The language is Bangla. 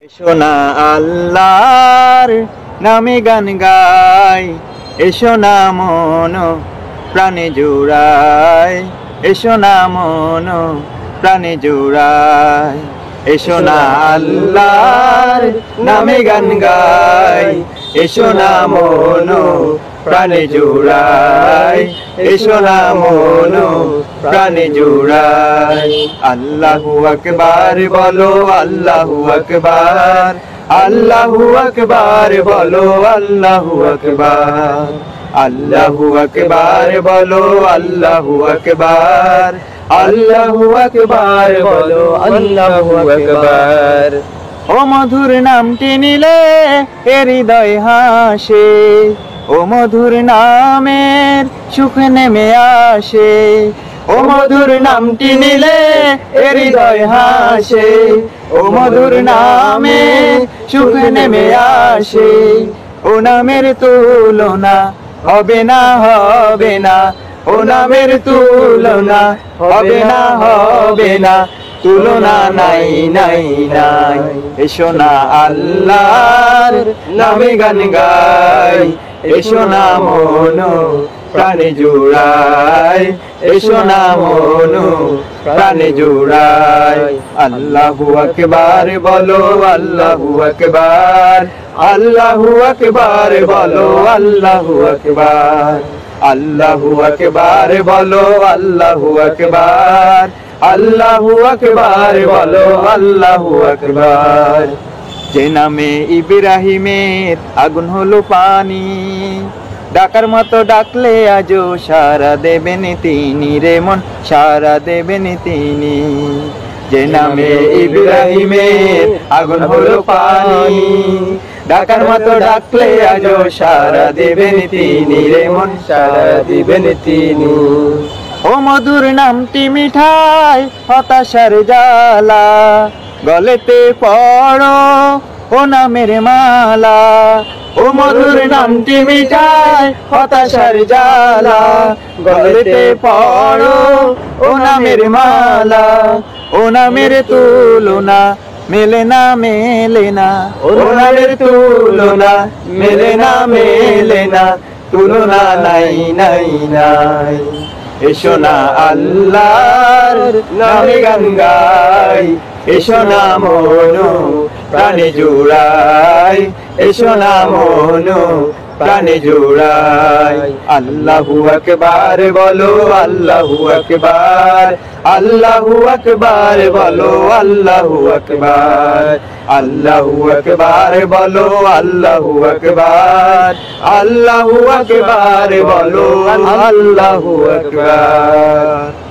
এসো না আল্লাহর নামে গান গাই, এসো না মন প্রাণে জোড়াই, এসো না মন প্রাণে জোড়াই। এসো না আল্লাহর নামে গান গাই, এসো না মন প্রাণে জোড়াই, এসো না মন প্রাণে জোড়াই। আল্লাহু আকবার বলো, আল্লাহু আকবার, আল্লাহু আকবার বলো, আল্লাহু আকবার, আল্লাহু আকবার বলো, আল্লাহু আকবার, আল্লাহু আকবার বলো, আল্লাহু আকবার। ও মধুর নামটি নিলে হৃদয় হাসে, ও মধুর নামের সুখ নেমে আসে, ও মধুর নামটি নিলে হৃদয় হাসে, ও মধুর নামে সুখ নেমে আসে। ও নামের তুলনা হবে না, হবে না, ও নামের তুলনা হবে না, হবে না, তুলনা নাই নাই নাই। এসো না আল্লাহর নামে গান গাই, এসো না মন প্রাণে জোড়াই, এসো না মন প্রাণে জোড়াই। আল্লাহু আকবার বলো, আল্লাহু আকবার, আল্লাহু আকবার বলো, আল্লাহু আকবার, আল্লাহু আকবার বলো, আল্লাহু আকবার, আল্লাহু আকবার বলো, আল্লাহু আকবার। যে নামে ইব্রাহিমের আগুন হলো পানি, ডাকার মতো ডাকলে আজও সারা দেবেন তিনি রে মন, সারা দেবেন তিনি। যে নামে ইব্রাহিমের আগুন হলো পানি, ডাকার মতো ডাকলে আজও সারা দেবেন তিনি রে মন, সারা দেবেন তিনি। ও মধুর নামটি মিঠাই হতাশার জ্বালা, গলেতে পড়ো ও নামের মালা। ও মধুর নামটি মিঠাই হতাশার জ্বালা, গলেতে পড়ো ও নামের মালা। ও নামের তুলনা মেলে না, মেলে না, ও নামের তুলনা মেলে না, মেলে না, তুলনা নাই নাই নাই। এসো না আল্লাহর নামে গান গাই, এসো না মন প্রাণে জোড়াই, এসো না মন প্রাণে জোড়াই। আল্লাহু আকবার বলো, আল্লাহু আকবার, আল্লাহু আকবার বলো, আল্লাহু আকবার, আল্লাহু আকবার বলো, আল্লাহু আকবার, আল্লাহু আকবার বলো, আল্লাহু আকবার।